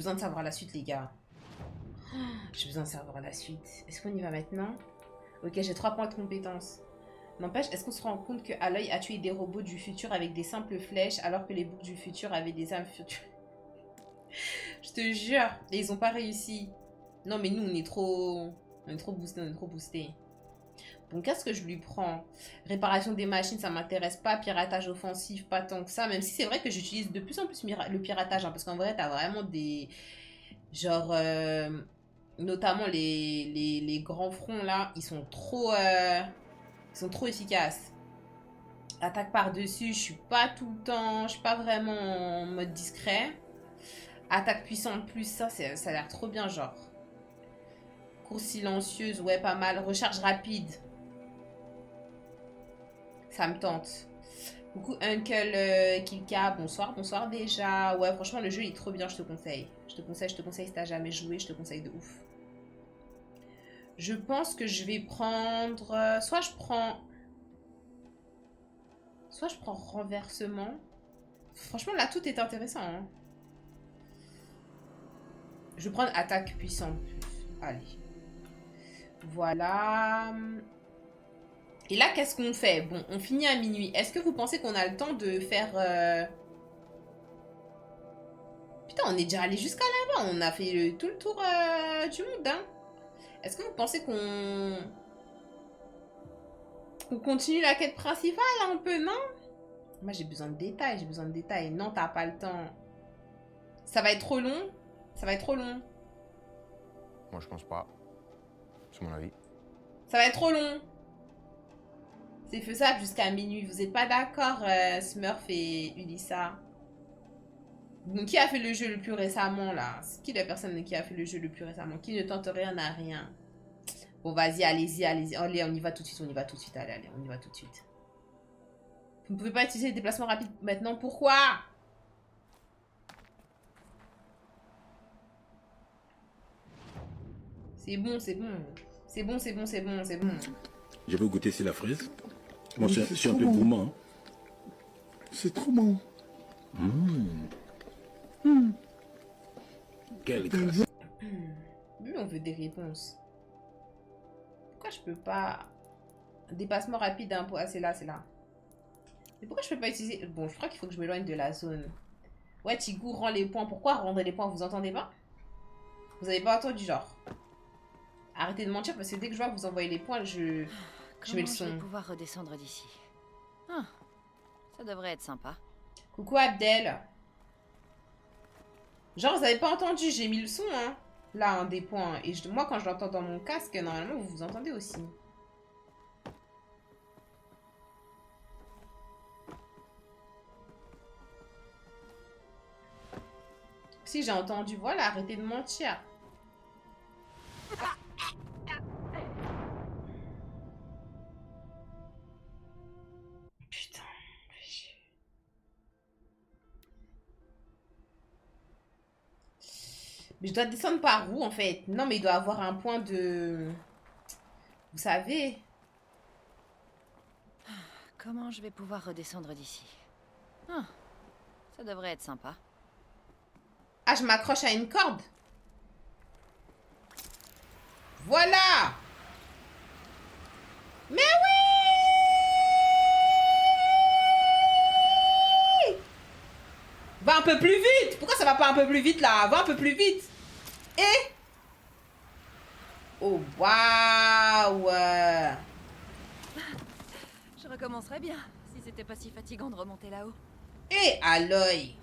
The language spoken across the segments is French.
besoin de savoir la suite, les gars. J'ai besoin de savoir la suite. Est-ce qu'on y va maintenant? Ok, j'ai 3 points de compétence. N'empêche, est-ce qu'on se rend compte que Aloy a tué des robots du futur avec des simples flèches alors que les boucs du futur avaient des armes futures? Je te jure. Et ils ont pas réussi. Non, mais nous, on est trop... On est trop boosté, on est trop boosté. Bon, qu'est-ce que je lui prends? Réparation des machines, ça m'intéresse pas. Piratage offensif, pas tant que ça. Même si c'est vrai que j'utilise de plus en plus le piratage. Hein, parce qu'en vrai, t'as vraiment des... Genre... notamment les grands fronts, là. Ils sont trop efficaces. Attaque par-dessus, je suis pas tout le temps... Je suis pas vraiment en mode discret. Attaque puissante plus, ça a l'air trop bien, genre. Course silencieuse, ouais, pas mal. Recharge rapide. Ça me tente. Coucou Uncle Kilka, bonsoir, bonsoir déjà. Ouais, franchement, le jeu il est trop bien, je te conseille. Je te conseille si t'as jamais joué, je te conseille de ouf. Je pense que je vais prendre... Soit je prends renversement. Franchement, là, tout est intéressant. Hein. Je vais prendre attaque puissante. Allez. Voilà. Et là, qu'est-ce qu'on fait? Bon, on finit à minuit. Est-ce que vous pensez qu'on a le temps de faire... Putain, on est déjà allé jusqu'à là-bas. On a fait tout le tour du monde, hein. Est-ce que vous pensez qu'on continue la quête principale un peu, non? Moi, j'ai besoin de détails, j'ai besoin de détails. Non, t'as pas le temps. Ça va être trop long. Ça va être trop long. Moi, je pense pas. C'est mon avis. Ça va être trop long. C'est faisable jusqu'à minuit. Vous êtes pas d'accord, Smurf et Ulissa? Donc, qui a fait le jeu le plus récemment, là? C'est qui la personne qui a fait le jeu le plus récemment? Qui ne tente rien n'a rien. Bon, vas-y, allez-y, allez-y. Allez, on y va tout de suite, on y va tout de suite. Allez, allez, on y va tout de suite. Vous ne pouvez pas utiliser les déplacements rapides maintenant. Pourquoi? C'est bon, c'est bon. C'est bon, c'est bon, c'est bon, c'est bon. Je vais goûter c'est la fraise. Moi, Oui, je suis un peu bon. gourmand. Hein. C'est trop bon. Quelle grâce. Mais on veut des réponses. Pourquoi je peux pas... Dépassement rapide d'impôt. Ah, c'est là, c'est là. Mais pourquoi je peux pas utiliser... Bon, je crois qu'il faut que je m'éloigne de la zone. Ouais, Tigou rend les points. Pourquoi rendre les points? Vous entendez pas? Vous avez pas entendu, genre? Arrêtez de mentir, parce que dès que je vois que vous envoyez les points, je mets le Comment je son. vais pouvoir redescendre d'ici? Ah, ça devrait être sympa. Coucou Abdel. Genre, vous avez pas entendu, j'ai mis le son, hein. Là, un des points. Et moi, quand je l'entends dans mon casque, normalement, vous vous entendez aussi. Si, j'ai entendu. Voilà, arrêtez de mentir. Putain. Mais je dois descendre par où, en fait? Non, mais il doit avoir un point de... Vous savez? Comment je vais pouvoir redescendre d'ici? Ah, ça devrait être sympa. Ah, je m'accroche à une corde. Voilà! Mais oui! Va un peu plus vite! Pourquoi ça va pas un peu plus vite, là? Va un peu plus vite! Et... Oh, waouh! Je recommencerais bien, si c'était pas si fatigant de remonter là-haut. Et Aloy!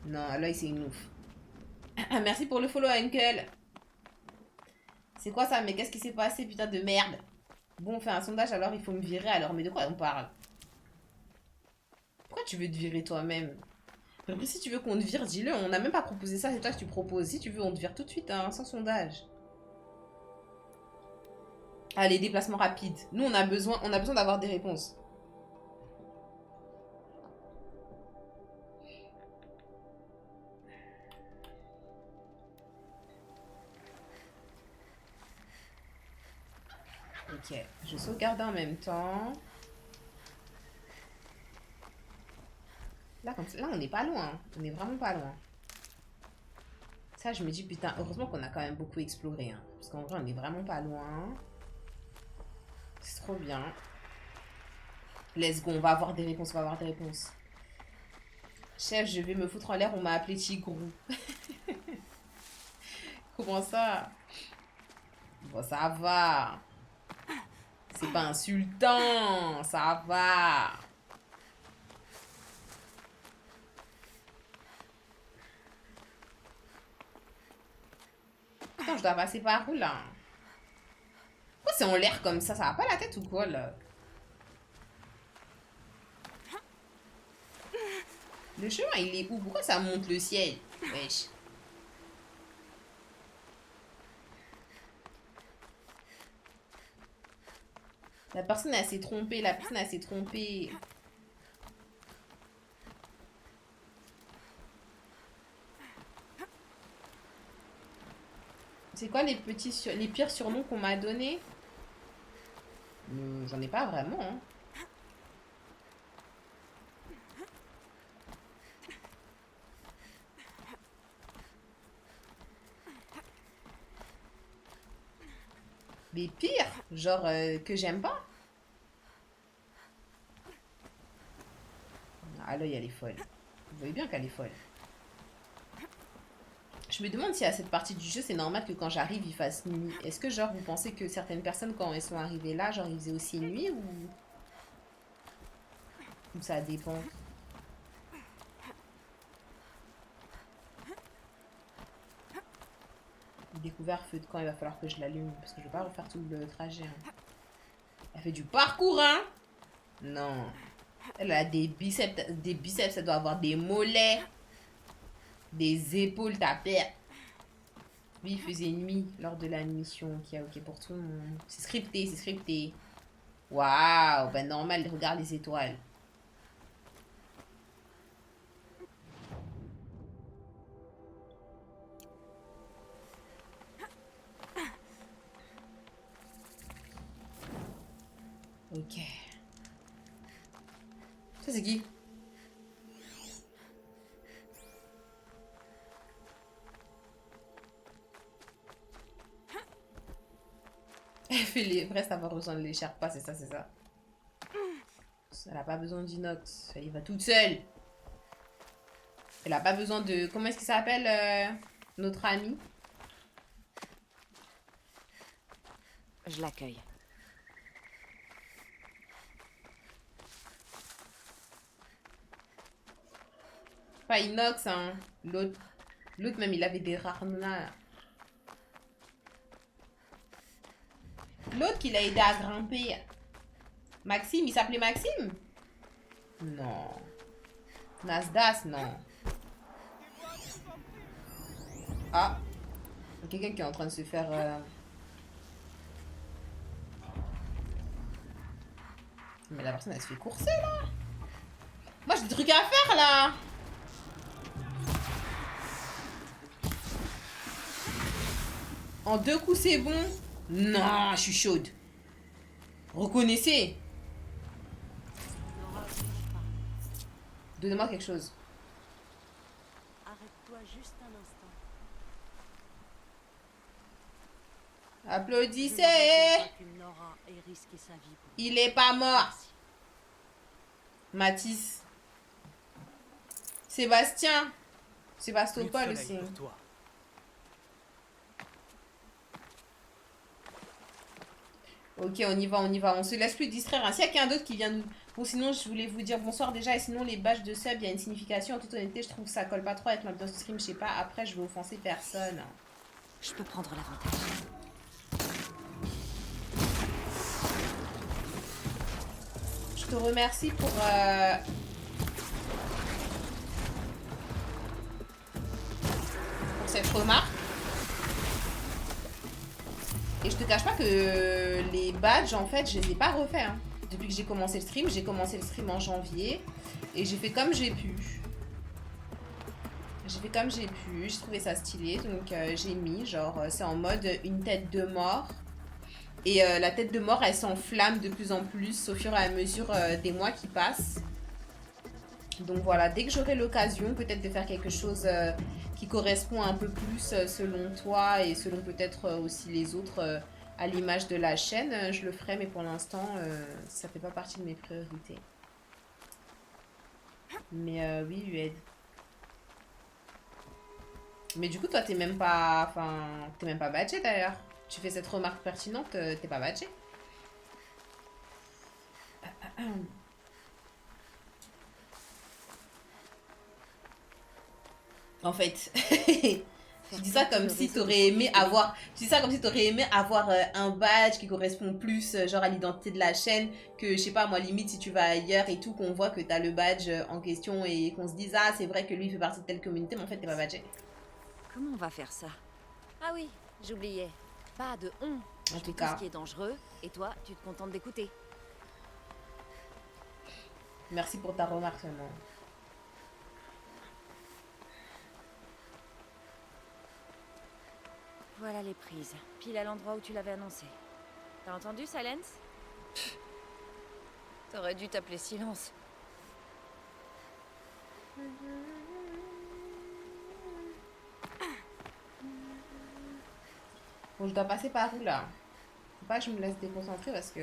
Non, Aloy, c'est une ouf. Merci pour le follow, Uncle. C'est quoi ça? Mais qu'est-ce qui s'est passé, putain de merde? Bon, on fait un sondage, alors il faut me virer. Alors, mais de quoi on parle? Pourquoi tu veux te virer toi-même? Après, si tu veux qu'on te vire, dis-le. On n'a même pas proposé ça, c'est toi que tu proposes. Si tu veux, on te vire tout de suite, hein, sans sondage. Allez, déplacement rapide. Nous, on a besoin d'avoir des réponses. Ok, je sauvegarde en même temps. Là, là on n'est pas loin. On est vraiment pas loin. Ça, je me dis, putain, heureusement qu'on a quand même beaucoup exploré. Hein, parce qu'en vrai, on est vraiment pas loin. C'est trop bien. Let's go, on va avoir des réponses, on va avoir des réponses. Chef, je vais me foutre en l'air, on m'a appelé Tigrou. Comment ça? Bon, ça va. C'est pas insultant, ça va. Putain, je dois passer par où, là? Pourquoi c'est en l'air comme ça? Ça va pas la tête ou quoi, là? Le chemin, il est où? Pourquoi ça monte le ciel? Wesh. La personne, elle s'est trompée. La personne, elle s'est trompée. C'est quoi les les pires surnoms qu'on m'a donnés? J'en ai pas vraiment, hein. Les pires, genre que j'aime pas. Ah là, elle est folle. Vous voyez bien qu'elle est folle. Je me demande si à cette partie du jeu, c'est normal que quand j'arrive, il fasse nuit. Est-ce que genre vous pensez que certaines personnes, quand elles sont arrivées là, genre il faisait aussi nuit ou ça dépend? Découvert feu de camp, il va falloir que je l'allume parce que je vais pas refaire tout le trajet. Hein. Elle fait du parcours, hein? Non. Elle a des biceps, ça doit avoir des mollets, des épaules, ta perte. Oui, il faisait nuit lors de la mission. Ok, ok, pour tout le monde. C'est scripté, c'est scripté. Waouh, ben normal, regarde les étoiles. Ok. Ça, c'est qui? Elle fait les vrais, ça va rejoindre les Sherpas, c'est ça, c'est ça. Elle n'a pas besoin d'inox. Elle y va toute seule. Elle n'a pas besoin de... Comment est-ce qu'il s'appelle notre ami? Je l'accueille. Pas inox, hein. L'autre même, il avait des rarnas. L'autre qui l'a aidé à grimper. Maxime, il s'appelait Maxime? Non. Nasdas, non. Ah. Il y a quelqu'un qui est en train de se faire... Mais la personne, elle se fait courser, là. Moi, j'ai des trucs à faire, là. En 2 coups, c'est bon. Non, je suis chaude. Reconnaissez. Donnez-moi quelque chose. Arrête-toi juste un instant. Applaudissez. Nora ait risqué sa vie pour... Il est pas mort. Mathis. Sébastien. Sébastopol aussi. Ok, on y va, on y va. On se laisse plus distraire. S'il y a quelqu'un d'autre qui vient nous... Bon, sinon, je voulais vous dire bonsoir déjà. Et sinon, les badges de sub, il y a une signification. En toute honnêteté, je trouve que ça colle pas trop avec l'ambiance de stream. Je sais pas. Après, je vais offenser personne. Je peux prendre l'avantage. Je te remercie pour cette remarque. Et je te cache pas que les badges, en fait, je les ai pas refaits. Hein. Depuis que j'ai commencé le stream en janvier. Et j'ai fait comme j'ai pu. J'ai trouvé ça stylé. Donc j'ai mis, genre, c'est en mode une tête de mort. Et la tête de mort, elle s'enflamme de plus en plus au fur et à mesure des mois qui passent. Donc voilà, dès que j'aurai l'occasion, peut-être de faire quelque chose qui correspond un peu plus selon toi et selon peut-être aussi les autres à l'image de la chaîne, je le ferai, mais pour l'instant, ça fait pas partie de mes priorités. Mais oui, Ued. Mais du coup, toi, t'es même pas... Enfin, t'es même pas badgé d'ailleurs. Tu fais cette remarque pertinente, t'es pas badgé. En fait, tu dis ça comme si t'aurais aimé avoir... Tu dis ça comme si t'aurais aimé avoir un badge qui correspond plus genre à l'identité de la chaîne que, je sais pas, moi, limite, si tu vas ailleurs et tout, qu'on voit que t'as le badge en question et qu'on se dise, ah, c'est vrai que lui, il fait partie de telle communauté, mais en fait, t'es pas badgé. Comment on va faire ça? Ah oui, j'oubliais. Pas de on. En Je tout fais cas. ce qui est dangereux, et toi, tu te contentes d'écouter. Merci pour ta remarque, seulement. Voilà les prises. Pile à l'endroit où tu l'avais annoncé. T'as entendu, Silence? T'aurais dû t'appeler Silence. Bon, je dois passer par où, là? Faut pas que je me laisse déconcentrer parce que...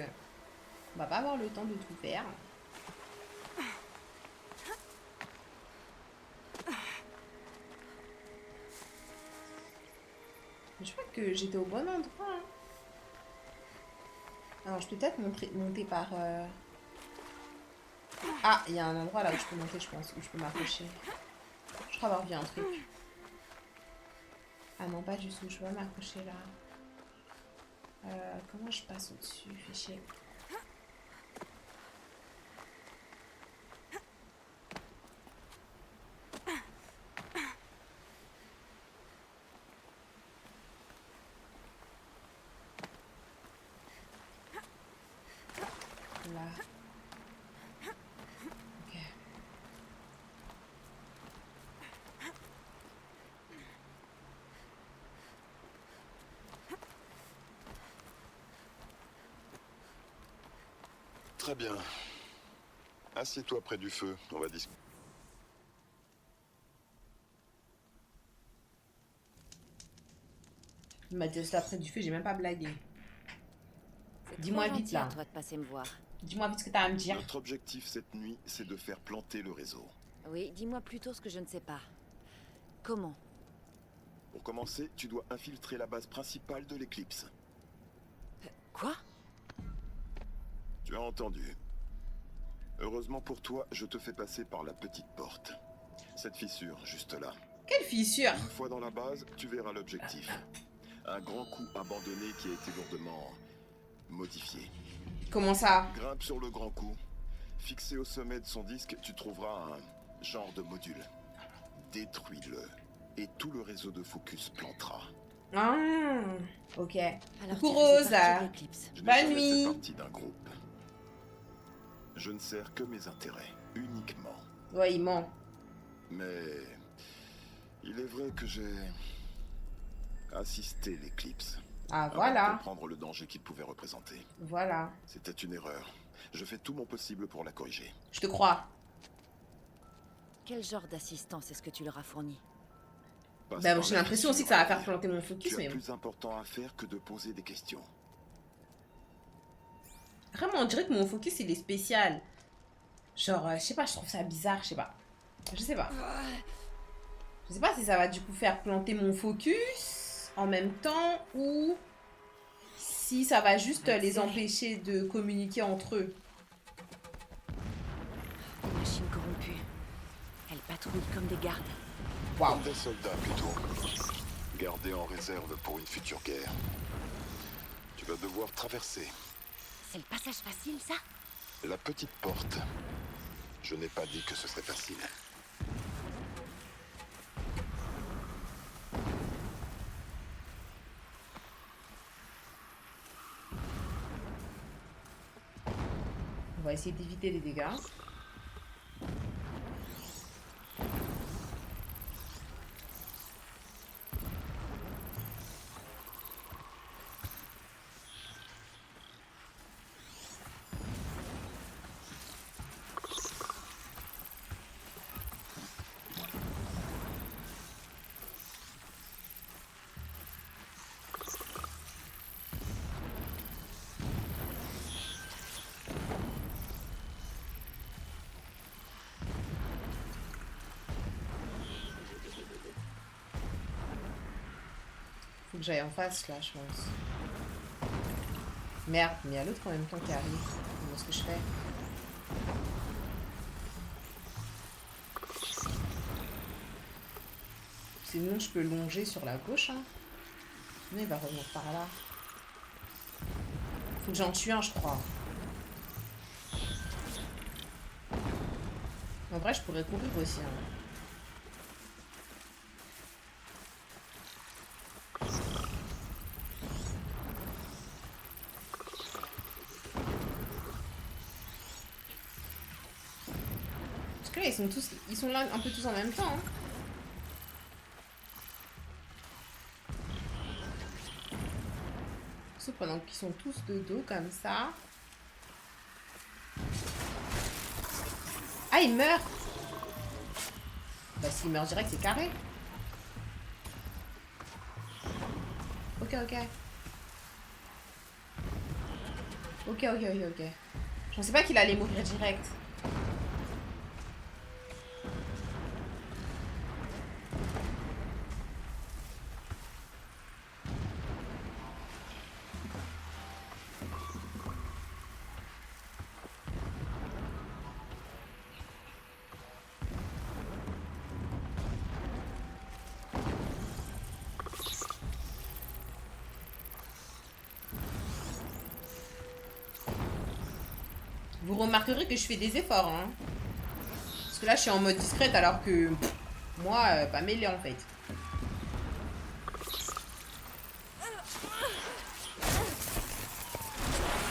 On va pas avoir le temps de tout faire. Mais je crois que j'étais au bon endroit. Hein. Alors, je peux peut-être monter par... Ah, il y a un endroit là où je peux monter, je pense, où je peux m'accrocher. Je crois avoir vu un truc. Ah non, pas du tout, je peux pas m'accrocher là. Comment je passe au-dessus? Fais chier. Là. Ok. Très bien. Assieds-toi près du feu, on va discuter. Il m'a dit ça après du feu, j'ai même pas blagué. C'est Dis-moi trop vite, gentil à là. toi de passer me voir. Dis-moi vite ce que t'as à me dire. Notre objectif cette nuit, c'est de faire planter le réseau. Oui, dis-moi plutôt ce que je ne sais pas. Comment? Pour commencer, tu dois infiltrer la base principale de l'éclipse. Quoi? Tu as entendu. Heureusement pour toi, je te fais passer par la petite porte. Cette fissure, juste là. Quelle fissure! Une fois dans la base, tu verras l'objectif. Un grand coup abandonné qui a été lourdement modifié. Comment ça? Grimpe sur le grand coup. Fixé au sommet de son disque, tu trouveras un genre de module. Détruis-le. Et tout le réseau de focus plantera. Ah, ok. Alors Coucou tu faisais Rose. partie de l'éclipse. Je n'ai Bonne jamais nuit. fait partie d'un groupe. Je ne sers que mes intérêts, uniquement. Ouais, il ment. Mais il est vrai que j'ai assisté l'éclipse. Ah, Avant de voilà. comprendre le danger qu'il pouvait représenter. Voilà. C'était une erreur. Je fais tout mon possible pour la corriger. Je te crois. Quel genre d'assistance est-ce que tu leur as fourni? Passe Bah, par j'ai la l'impression aussi que fissure ça va faire arrière. planter mon focus, Tu as mais plus important à faire que de poser des questions. vraiment, on dirait que mon focus il est spécial. Genre, je sais pas, je trouve ça bizarre, je sais pas. Je sais pas. Je sais pas si ça va du coup faire planter mon focus en même temps ou si ça va juste les empêcher de communiquer entre eux. Des machines corrompues. Elles patrouillent comme des gardes. Waouh. Comme des soldats plutôt. Gardés en réserve pour une future guerre. Tu vas devoir traverser C'est le passage facile, ça? la petite porte. Je n'ai pas dit que ce serait facile. On va essayer d'éviter les dégâts. Faut que j'aille en face, là, je pense. Merde, mais il y a l'autre en même temps qui arrive. Comment est-ce que je fais? Sinon, je peux longer sur la gauche, hein. Mais il va revenir par là. Faut que j'en tue un, je crois. En vrai, je pourrais courir aussi, hein. Parce que là, ils sont là un peu tous en même temps, hein. Sauf pendant qu'ils sont tous de dos comme ça. Ah, il meurt! Bah, s'il meurt direct, c'est carré. Ok, ok. Ok, ok, ok, ok. Je pensais pas qu'il allait mourir direct. Vous remarquerez que je fais des efforts, hein. Parce que là, je suis en mode discrète alors que... pff, moi, pas mêlé en fait.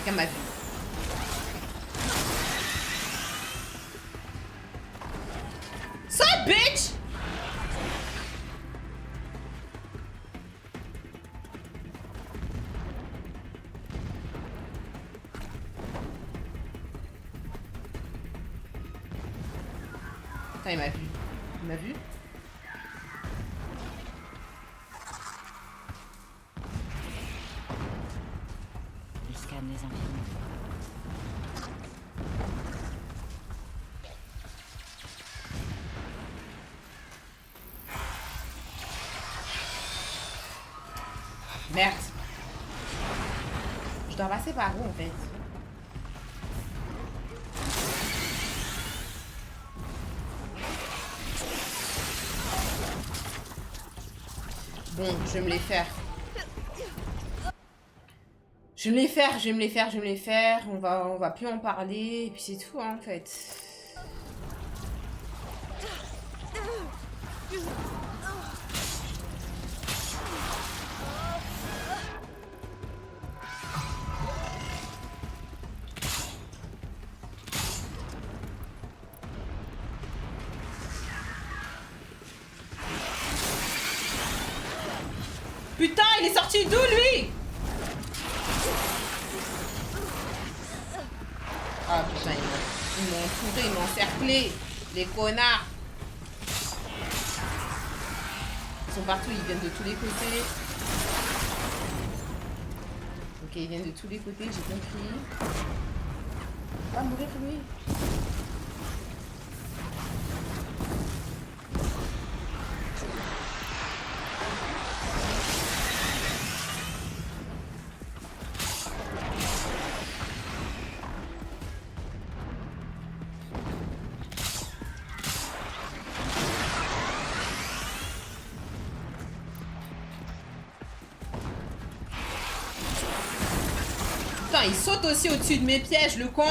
Quelqu'un m'a vu. Ça, bitch! Putain, il m'a vu. Il m'a vu? Il scanne les environs. Merde. Je dois passer par où en fait? Bon, je vais me les faire. Je vais me les faire, je vais me les faire, je vais me les faire. On va plus en parler. Et puis c'est tout, hein, en fait. Putain, il est sorti d'où, lui? Ah, putain, ils m'ont entouré, ils m'ont encerclé. Les connards. Ils sont partout, ils viennent de tous les côtés. Ok, ils viennent de tous les côtés, j'ai compris. Va mourir, lui. Putain, il saute aussi au-dessus de mes pièges, le con.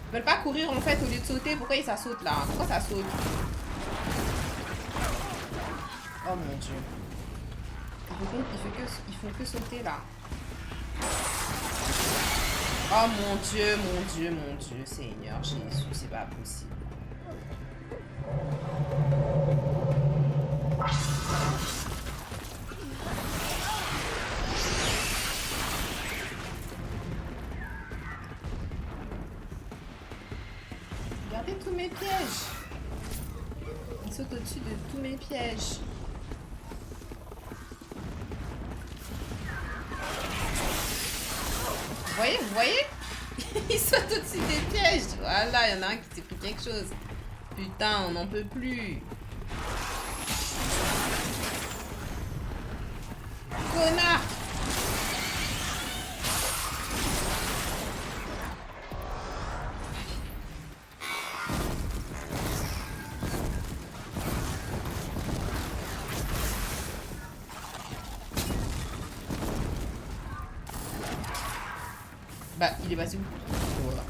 Ils veulent pas courir en fait au lieu de sauter. Pourquoi ça saute là? Pourquoi ça saute? Oh mon dieu. Ils font que sauter là. Oh mon dieu, mon dieu, mon dieu, Seigneur Jésus, c'est pas possible. Regardez tous mes pièges. Ils sautent au-dessus de tous mes pièges. Vous voyez Ils sautent au-dessus des pièges. Voilà, il y en a un qui s'est pris quelque chose. Putain, on n'en peut plus. Connard! Bah, il est passé où? Voilà.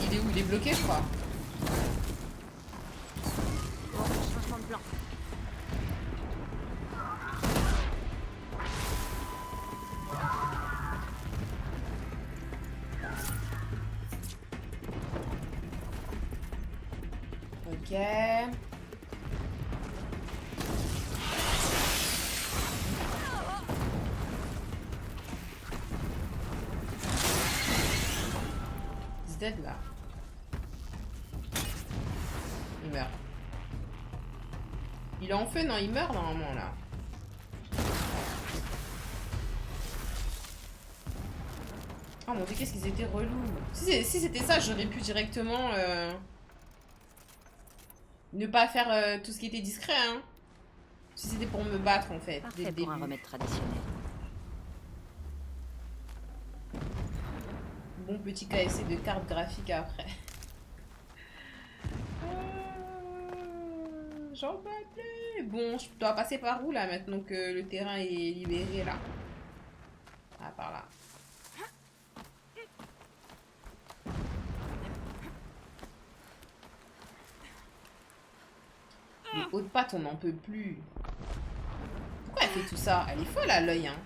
Il est où? Il est bloqué, je crois. Bon, changement de plan. Ok. He's dead là. Il meurt. Il est en feu, non? Il meurt normalement là. Oh mon dieu, qu'est-ce qu'ils étaient relous. Si c'était ça, j'aurais pu directement ne pas faire tout ce qui était discret, hein. Si c'était pour me battre en fait, dès Parfait le pour un début. remède traditionnel. Bon petit KFC de carte graphique après. J'en peux plus. Bon, je dois passer par où là maintenant que le terrain est libéré là? Ah, par là. Les hautes pattes, on n'en peut plus. Pourquoi elle fait tout ça? Elle est folle à l'œil, hein.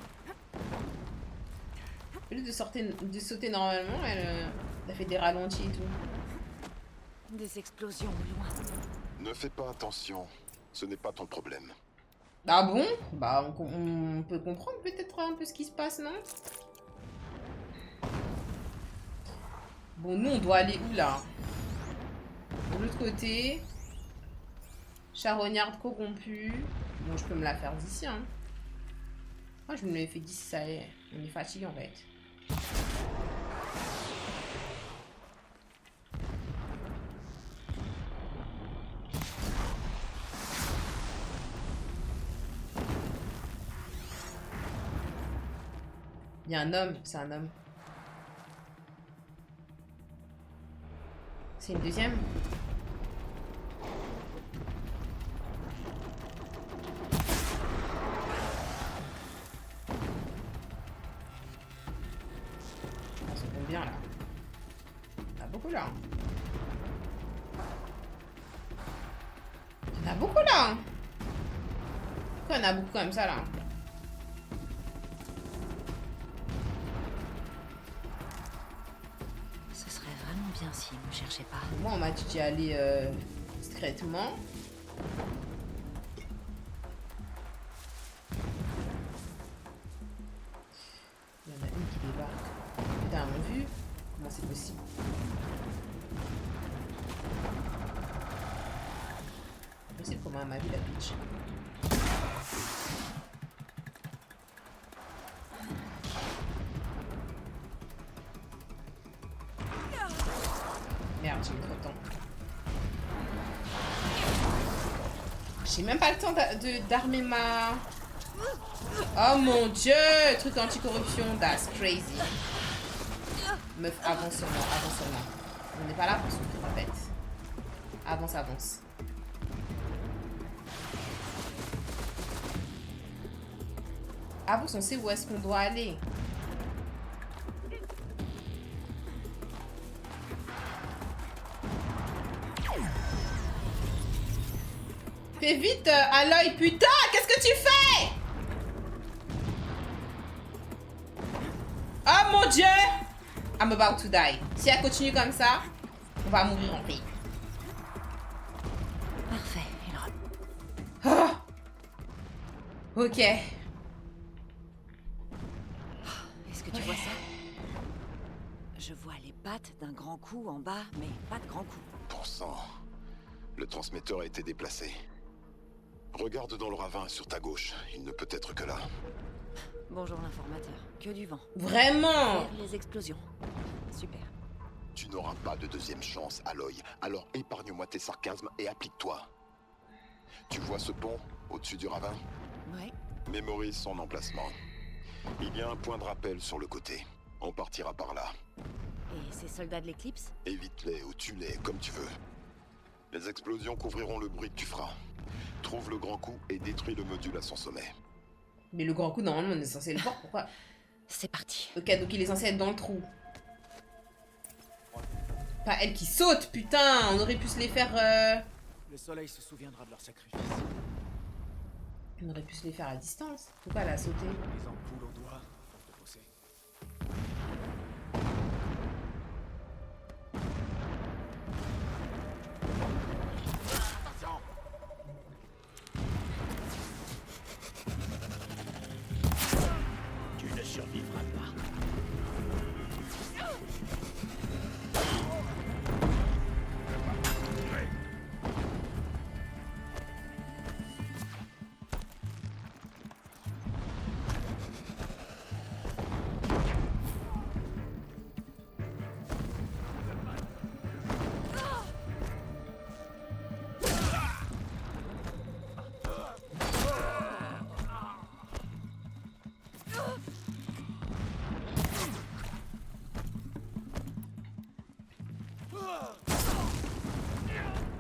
Au lieu de sauter normalement, elle a fait des ralentis et tout. Des explosions au loin. Ne fais pas attention, ce n'est pas ton problème. Ah bon? Bah, on peut comprendre peut-être un peu ce qui se passe, non? Bon, nous, on doit aller où, là? De l'autre côté. Charognarde corrompue. Bon, je peux me la faire d'ici, hein. Moi, je me l'ai fait d'ici, ça y est. On est fatigué, en fait. Il y a un homme, c'est un homme. C'est une deuxième? Ah, ça tombe bien là. Il y en a beaucoup là. Il y en a beaucoup là. Pourquoi il y en a beaucoup comme ça là? Ce serait vraiment bien s'il ne me cherchait pas. Moi, on m'a dit d'y aller discrètement. Il y en a une qui débarque. Putain, on vu? Comment c'est possible? C'est possible comment elle m'a vu la bitch. Merde, j'ai eu trop de temps. J'ai même pas le temps d'armer ma... Oh mon dieu! Truc anticorruption, that's crazy. Meuf, avance seulement, avance seulement. On n'est pas là pour se foutre la tête. Avance, avance. Avance, on sait où est-ce qu'on doit aller. Fais vite, à l'œil, putain! Qu'est-ce que tu fais? Oh mon dieu! I'm about to die. Si elle continue comme ça, on va mourir en paix. Parfait, il Oh. Ok. Est-ce que tu vois ça? Je vois les pattes d'un grand coup en bas, mais pas de grand coup. Bon sang, le transmetteur a été déplacé. Regarde dans le ravin sur ta gauche, il ne peut être que là. Bonjour l'informateur. Que du vent. Vraiment? Derrière les explosions. Super. Tu n'auras pas de deuxième chance, Aloy. Alors épargne-moi tes sarcasmes et applique-toi. Tu vois ce pont au-dessus du ravin? Ouais. Mémorise son emplacement. Il y a un point de rappel sur le côté. On partira par là. Et ces soldats de l'éclipse? Évite-les ou tue-les, comme tu veux. Les explosions couvriront le bruit que tu feras. Trouve le grand coup et détruis le module à son sommet. Mais le grand coup, normalement, on est censé le voir. Pourquoi? C'est parti. Ok, donc il est censé être dans le trou. Pas elle qui saute, putain. On aurait pu se les faire... Le soleil se souviendra de leur sacrifice. On aurait pu se les faire à distance. Pourquoi elle a sauté? Les ampoules au doigt peuvent te fausser. Attention! Tu ne survivras pas.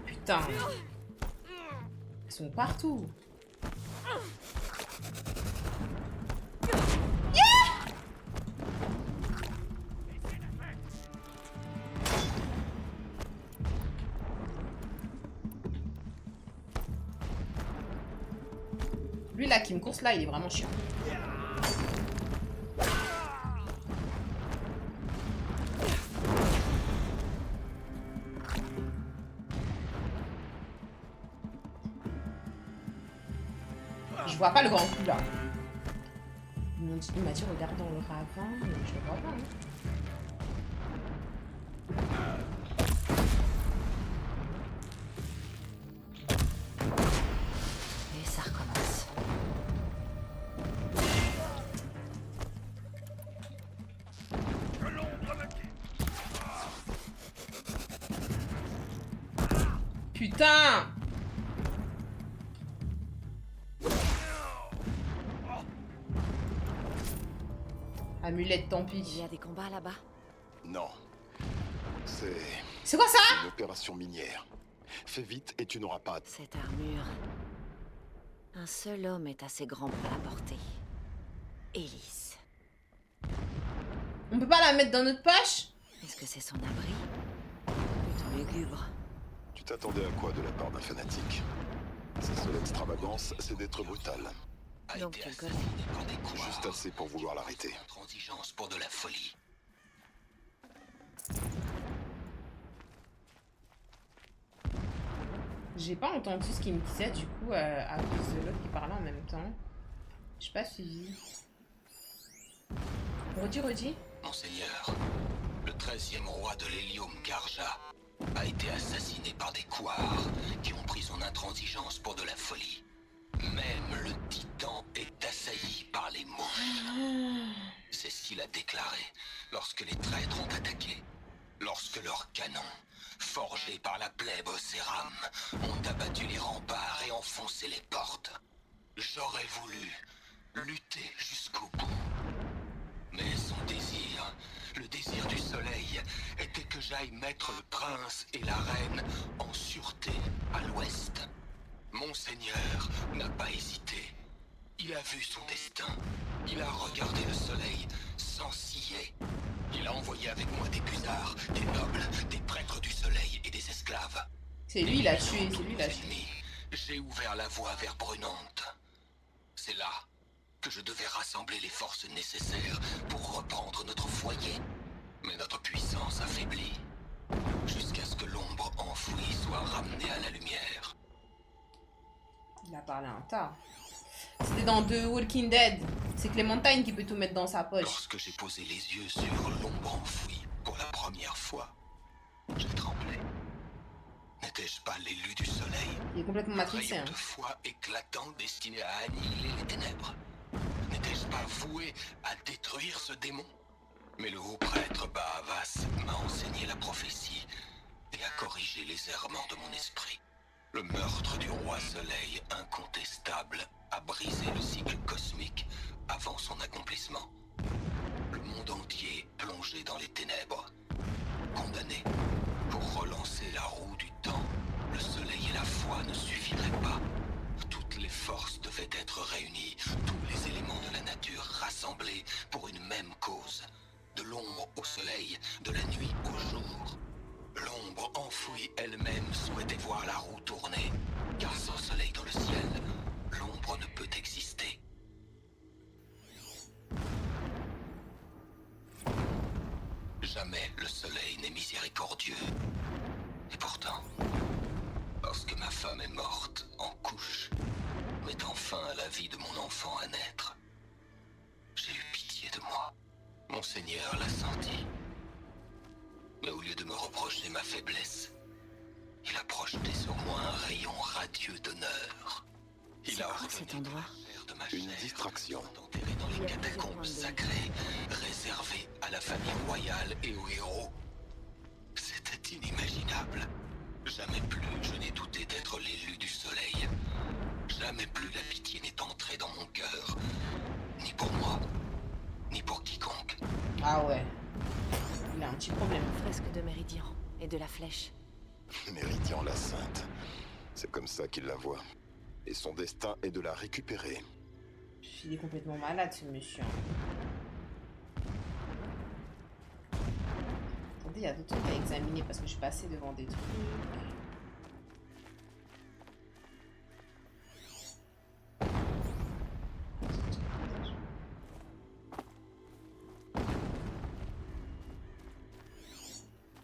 Putain. Elles sont partout. Lui là qui me course là, il est vraiment chiant. Je vois pas le grand coup là. Il m'a dit regarde dans le ravin, mais je le vois pas. Hein. Et ça recommence. Putain! Amulette, tant Il pis. y a des combats là-bas? Non. C'est quoi ça? Une opération minière. Fais vite et tu n'auras pas... Cette armure... Un seul homme est assez grand pour la porter. Élise. On peut pas la mettre dans notre poche? Est-ce que c'est son abri? Plutôt lugubre. Tu t'attendais à quoi de la part d'un fanatique? Sa seule extravagance, c'est d'être brutal. Donc tu le connais. Juste assez pour vouloir l'arrêter. Intransigeance pour de la folie. J'ai pas entendu ce qu'il me disait du coup à cause de l'autre qui parlait en même temps. J'ai pas suivi. Redis. Monseigneur, le 13e roi de l'Hélium, Garja, a été assassiné par des couards qui ont pris son intransigeance pour de la folie. Même le titan est assailli par les monstres. C'est ce qu'il a déclaré lorsque les traîtres ont attaqué. Lorsque leurs canons, forgés par la plèbe Océram, ont abattu les remparts et enfoncé les portes. J'aurais voulu lutter jusqu'au bout. Mais son désir, le désir du soleil, était que j'aille mettre le prince et la reine en sûreté à l'ouest. Monseigneur n'a pas hésité. Il a vu son destin. Il a regardé le soleil sans scier. Il a envoyé avec moi des busards, des nobles, des prêtres du soleil et des esclaves. C'est lui, il a tué, c'est lui, il a tué. Ennemis, j'ai ouvert la voie vers Brunante. C'est là que je devais rassembler les forces nécessaires pour reprendre notre foyer. Mais notre puissance affaiblit, jusqu'à ce que l'ombre enfouie soit ramenée à la lumière. Il a parlé un tas. C'était dans The Walking Dead. C'est Clémentine qui peut tout mettre dans sa poche. Lorsque j'ai posé les yeux sur l'ombre enfouie pour la première fois, j'ai tremblé. N'étais-je pas l'élu du soleil? Il est complètement matrixé. Rayon Hein. de foi éclatant destiné à annihiler les ténèbres. N'étais-je pas voué à détruire ce démon? Mais le haut prêtre Bahavas m'a enseigné la prophétie. les errements de mon esprit. Le meurtre du roi Soleil, incontestable, a brisé le cycle cosmique avant son accomplissement. Le monde entier plongé dans les ténèbres. Condamné pour relancer la roue du temps, le soleil et la foi ne suffiraient pas. Toutes les forces devaient être réunies, tous les éléments de la nature rassemblés pour une même cause. De l'ombre au soleil, de la nuit au jour. L'ombre enfouie elle-même souhaitait voir la roue tourner, car sans soleil dans le ciel, l'ombre ne peut exister. Jamais le soleil n'est miséricordieux. Et pourtant, lorsque ma femme est morte en couche, mettant fin à la vie de mon enfant à naître, j'ai eu pitié de moi. Mon Seigneur l'a senti. Mais au lieu de me reprocher ma faiblesse, il a projeté sur moi un rayon radieux d'honneur. Il a C'est quoi cet endroit? de ma Une chair distraction. enterré dans les catacombes sacrées, réservées à la famille royale et aux héros. C'était inimaginable. Jamais plus je n'ai douté d'être l'élu du soleil. Jamais plus la pitié n'est entrée dans mon cœur. Ni pour moi, ni pour quiconque. Ah ouais. Il a un petit problème. Fresque de Méridian et de la flèche. Méridian la Sainte. C'est comme ça qu'il la voit. Et son destin est de la récupérer. Il est complètement malade, ce monsieur. Attendez, il y a d'autres trucs à examiner parce que je suis passée devant des trucs.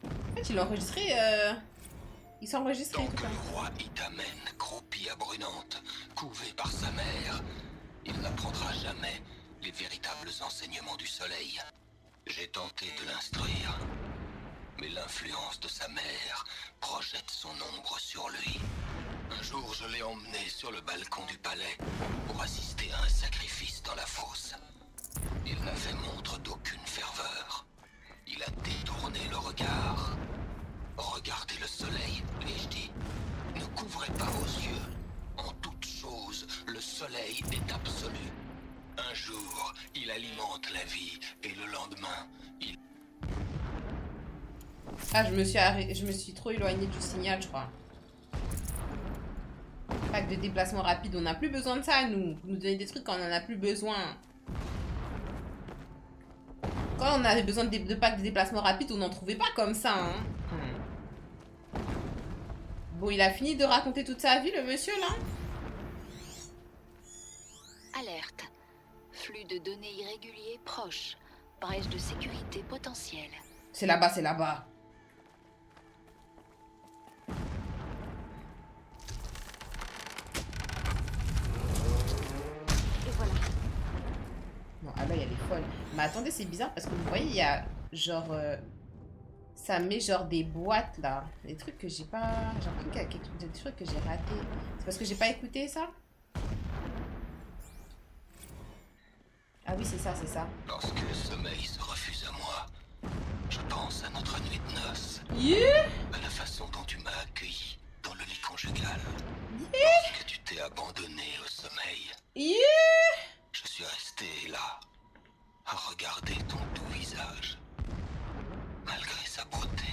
En fait, il a enregistré. Il s'est enregistré Tant tout que ça. le roi Itamen, croupi à Brunante, couvé par sa mère, il n'apprendra jamais les véritables enseignements du soleil. J'ai tenté de l'instruire, mais l'influence de sa mère projette son ombre sur lui. Un jour, je l'ai emmené sur le balcon du palais pour assister à un sacrifice dans la fosse. Il n'a fait montre d'aucune ferveur. Il a détourné le regard. Regardez le soleil, lui-je dit. Ne couvrez pas vos yeux. En toute chose, le soleil est absolu. Un jour, il alimente la vie, et le lendemain, il... Ah, je me suis trop éloignée du signal, je crois. Pack de déplacement rapide, on n'a plus besoin de ça, nous. Vous nous donnez des trucs quand on en a plus besoin. Quand on avait besoin de packs de déplacement rapide, on n'en trouvait pas comme ça, hein. Bon, il a fini de raconter toute sa vie, le monsieur, là. Alerte. Flux de données irréguliers proches. Brèche de sécurité potentielle. C'est là-bas, c'est là-bas. Et voilà. Non, ah là, elle est folle. Mais attendez, c'est bizarre parce que vous voyez, il y a genre... ça met genre des boîtes, là. Des trucs que j'ai pas... J'ai l'impression qu'il y a des trucs que j'ai ratés. C'est parce que j'ai pas écouté ça? Ah oui, c'est ça, c'est ça. Lorsque le sommeil se refuse à moi, je pense à notre nuit de noces. Yeah! À la façon dont tu m'as accueilli dans le lit conjugal. Lorsque tu t'es abandonné au sommeil. Yeah! Je suis resté là, à regarder ton doux visage. Malgré sa beauté,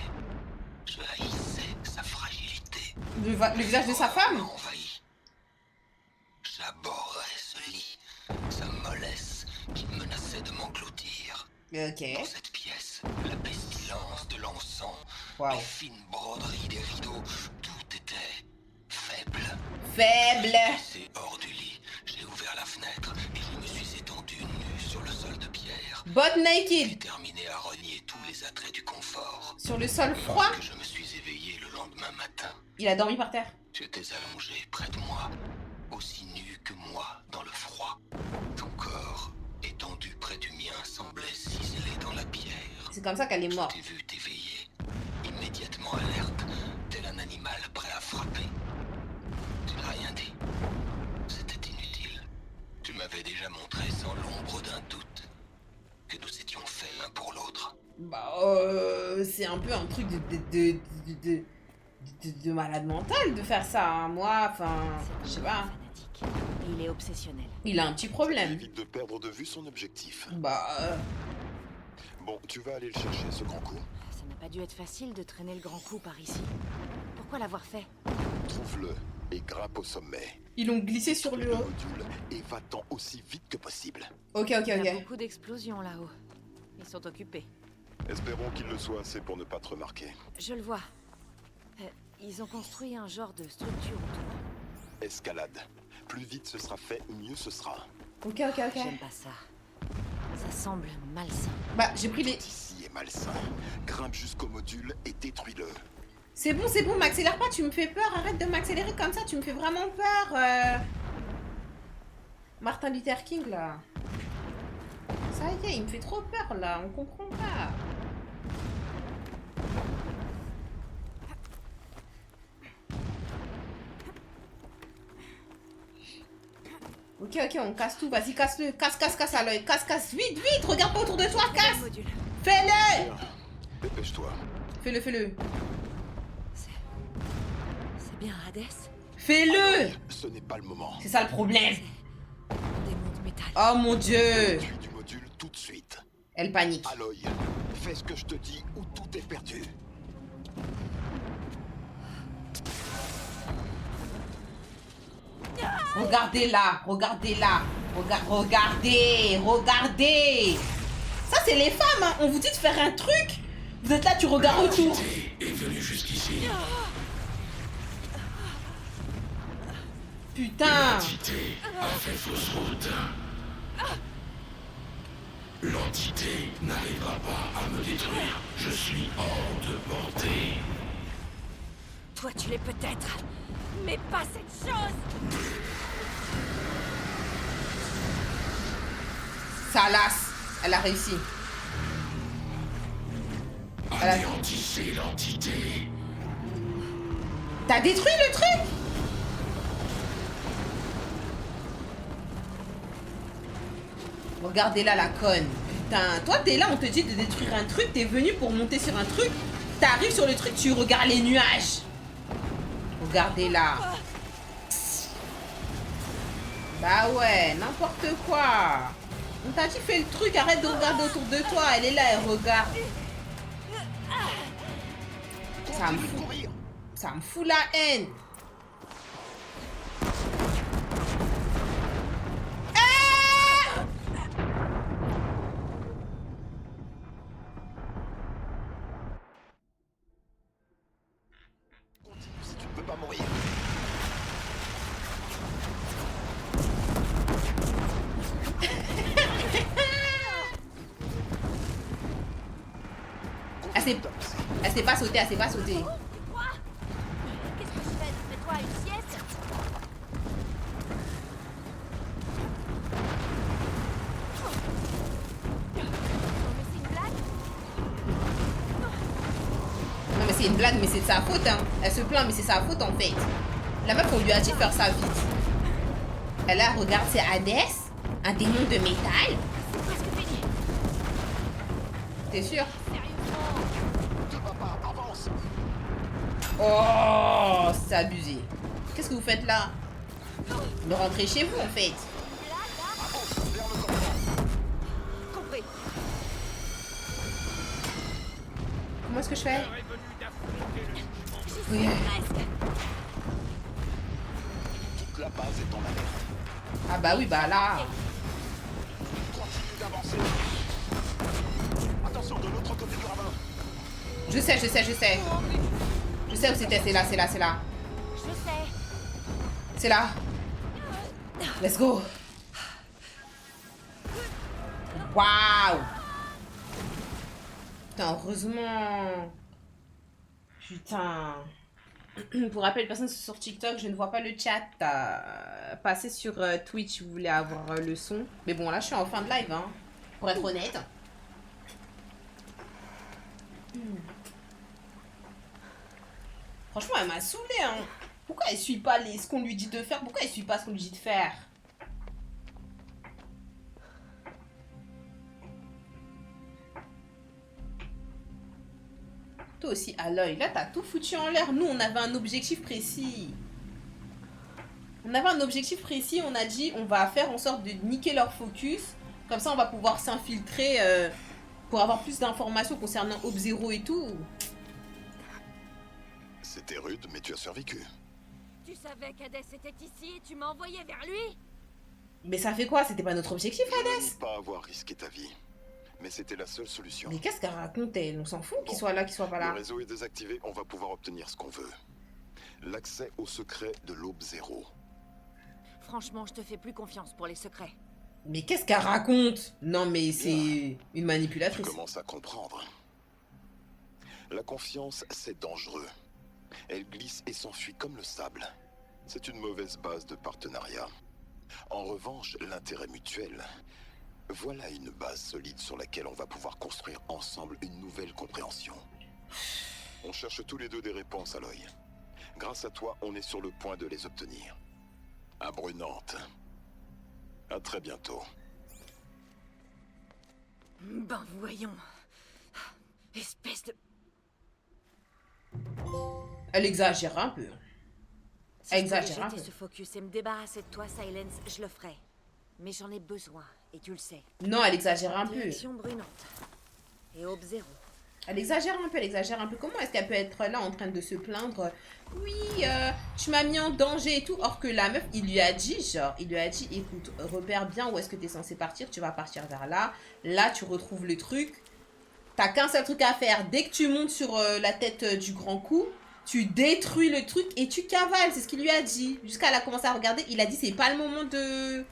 je haïssais sa fragilité. Le visage de sa femme? M'a envahi. J'abhorrais ce lit, sa mollesse qui menaçait de m'engloutir. Ok. Dans cette pièce, la pestilence de l'encens, Wow. les fines broderies des rideaux, tout était faible. Faible! C'est hors du lit, j'ai ouvert la fenêtre et je me suis étendu nu sur le sol de pierre. Butt J'ai naked! terminé à renier tous les attraits du confort. Sur le sol froid? Lorsque je me suis éveillé le lendemain matin, Il a dormi par terre. tu étais allongé près de moi, aussi nu que moi dans le froid. Ton corps, étendu près du mien, semblait ciselé dans la pierre. C'est comme ça qu'elle est Je morte. t'ai vu t'éveiller, immédiatement alerte, tel un animal prêt à frapper. Tu n'as rien dit. C'était inutile. Tu m'avais déjà montré sans l'ombre d'un doute que nous étions faits l'un pour l'autre. Bah, c'est un peu un truc de malade mental de faire ça. Hein. Moi, enfin, je sais pas. Fanatique. Et il est obsessionnel. Il a un petit problème. Évite de perdre de vue son objectif. Bah, Bon, tu vas aller le chercher, ce grand coup. Ça n'a pas dû être facile de traîner le grand coup par ici. Pourquoi l'avoir fait? Trouve-le et grimpe au sommet. ils l'ont glissé sur Détruis le le haut. module et va-t'en aussi vite que possible. Ok, ok, Il y a ok. beaucoup d'explosions là-haut. Ils sont occupés. Espérons qu'il le soit assez pour ne pas te remarquer. Je le vois. Ils ont construit un genre de structure autour. Escalade. Plus vite ce sera fait, mieux ce sera. Ok, ok, ok. J'aime pas ça. Ça semble malsain. Bah, j'ai pris les... Ici est malsain. Grimpe jusqu'au module et détruis-le. C'est bon, m'accélère pas, tu me fais peur, arrête de m'accélérer comme ça, tu me fais vraiment peur. Martin Luther King, là. Ça y est, il me fait trop peur, là, on comprend pas. Ok, ok, on casse tout, vas-y, casse-le, casse à l'œil, casse, vite, regarde pas autour de toi, Le casse. module. Fais-le. Dépêche-toi. Fais-le. C'est bien Hades? Fais-le. Ce n'est pas le moment. C'est ça le problème. Démon de métal. Oh mon dieu. Tue du module tout de suite. Elle panique. Aloy, fais ce que je te dis ou tout est perdu. Regardez-la. Regardez. Ça, c'est les femmes, hein. On vous dit de faire un truc. Vous êtes là, tu regardes autour. Est venu jusqu'ici. Putain. L'entité a fait fausse route. L'entité n'arrivera pas à me détruire. Je suis hors de portée. Toi, tu l'es peut-être, mais pas cette chose. Ça lasse. Elle a réussi. Anéantissez l'entité. T'as détruit le truc. Regardez-la, la conne. Putain, toi, t'es là, on te dit de détruire un truc. T'es venu pour monter sur un truc. T'arrives sur le truc, tu regardes les nuages. Regardez-la. Bah ouais, n'importe quoi. On t'a dit fais le truc, arrête de regarder autour de toi. Elle est là, elle regarde. Ça me fout la haine. Si tu ne peux pas mourir. Elle s'est pas sautée, Quoi? Qu'est-ce que je fais? Fais-toi une sieste? Non mais c'est une blague, mais c'est de sa faute, hein. Elle se plaint, mais c'est sa faute en fait. La meuf, on lui a dit de faire ça vite. Elle là, regarde, c'est Hades, un démon de métal. C'est presque fini. T'es sûr? Ne va pas, avance. Oh, c'est abusé. Qu'est-ce que vous faites là? De rentrer chez vous en fait. Avance vers le campement. Compris. Comment est-ce que je fais? Oui. Presque. Toute la base est en alerte. Ah bah oui, bah là. Continue d'avancer. Attention, de l'autre côté du ravin. Je sais. Je sais où c'était, c'est là. Je sais. C'est là. Let's go. Waouh. Putain, heureusement. Putain. Pour rappel, personne sur TikTok, je ne vois pas le chat. Passez sur Twitch si vous voulez avoir le son. Mais bon, là, je suis en fin de live, hein. Pour être honnête. Franchement, elle m'a saoulée, hein. Pourquoi elle suit pas ce qu'on lui dit de faire? Pourquoi elle suit pas ce qu'on lui dit de faire? Toi aussi, Aloy. Là, t'as tout foutu en l'air. Nous, on avait un objectif précis. On avait un objectif précis. On a dit, on va faire en sorte de niquer leur focus. Comme ça, on va pouvoir s'infiltrer pour avoir plus d'informations concernant Ob-Zero et tout. C'était rude, mais tu as survécu. Tu savais qu'Hadès était ici et tu m'as envoyé vers lui? Mais ça fait quoi? C'était pas notre objectif, Je Hades? nie pas avoir risqué ta vie. Mais c'était la seule solution. Mais qu'est-ce qu'elle raconte, elle? On s'en fout qu'il soit là, qu'il soit pas Le là. réseau est désactivé, on va pouvoir obtenir ce qu'on veut. L'accès au secret de l'Ob-Zero. Franchement, je te fais plus confiance pour les secrets. Mais qu'est-ce qu'elle raconte? Non, mais c'est une Tu manipulatrice. commences à comprendre. La confiance, c'est dangereux. Elle glisse et s'enfuit comme le sable. C'est une mauvaise base de partenariat. En revanche, l'intérêt mutuel. Voilà une base solide sur laquelle on va pouvoir construire ensemble une nouvelle compréhension. On cherche tous les deux des réponses, Aloy. Grâce à toi, on est sur le point de les obtenir. À Brunante. À très bientôt. Ben voyons. Espèce de... Elle exagère un peu. Si Elle je pouvais exagère un jeter peu. ce focus et me débarrasser de toi, Silence, je le ferais. Mais j'en ai besoin, et tu le sais. Non, elle exagère un peu. Direction Brunante. Et Ob-Zero. Elle exagère un peu, elle exagère un peu. Comment est-ce qu'elle peut être là en train de se plaindre? Oui, tu m'as mis en danger et tout. Or que la meuf, il lui a dit, genre, il lui a dit, écoute, repère bien où est-ce que tu es censé partir. Tu vas partir vers là. Là, tu retrouves le truc. T'as qu'un seul truc à faire. Dès que tu montes sur la tête du grand coup, tu détruis le truc et tu cavales. C'est ce qu'il lui a dit. Jusqu'à elle a commencé à regarder. Il a dit, c'est pas le moment de...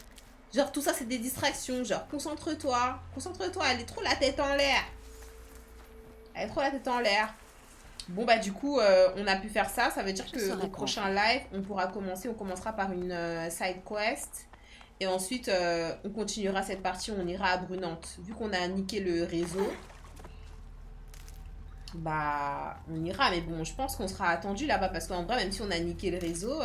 Genre, tout ça, c'est des distractions. Genre, concentre-toi. Concentre-toi. Elle est trop la tête en l'air. Elle est trop la tête en l'air. Bon, bah, du coup, on a pu faire ça. Ça veut dire que au prochain live, on pourra commencer. On commencera par une side quest. Et ensuite, on continuera cette partie. On ira à Brunante. Vu qu'on a niqué le réseau, bah, on ira. Mais bon, je pense qu'on sera attendu là-bas. Parce qu'en vrai, même si on a niqué le réseau...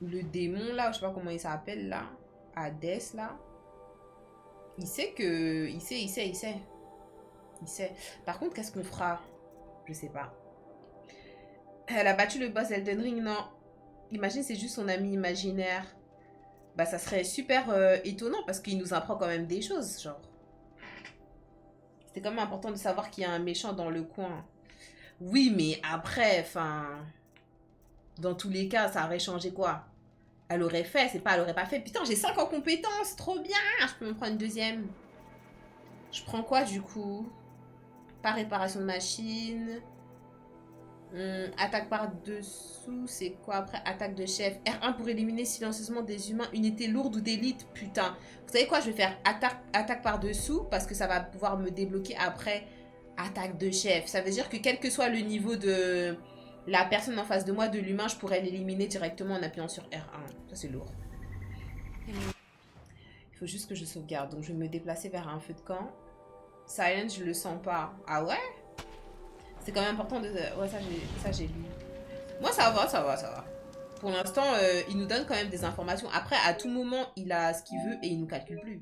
le démon là, je sais pas comment il s'appelle là, Hades là, il sait que, il sait. Par contre, qu'est-ce qu'on fera? Je sais pas. Elle a battu le boss Elden Ring, non? Imagine, c'est juste son ami imaginaire. Bah, ça serait super étonnant parce qu'il nous apprend quand même des choses, genre. C'était quand même important de savoir qu'il y a un méchant dans le coin. Oui, mais après, enfin... Dans tous les cas, ça aurait changé quoi? Elle aurait fait, c'est pas, elle aurait pas fait. Putain, j'ai 5 en compétences, trop bien. Je peux me prendre une deuxième. Je prends quoi du coup? Pas réparation de machine. Attaque par dessous, c'est quoi après? Attaque de chef. R1 pour éliminer silencieusement des humains. Unité lourde ou d'élite, putain. Vous savez quoi? Je vais faire attaque par dessous parce que ça va pouvoir me débloquer après attaque de chef. Ça veut dire que quel que soit le niveau de... la personne en face de moi, de l'humain, je pourrais l'éliminer directement en appuyant sur R1. Ça, c'est lourd. Il faut juste que je sauvegarde. Donc, je vais me déplacer vers un feu de camp. Silence, je le sens pas. Ah ouais? C'est quand même important de... Ouais, ça, j'ai lu. Moi, ça va. Pour l'instant, il nous donne quand même des informations. Après, à tout moment, il a ce qu'il veut et il nous calcule plus.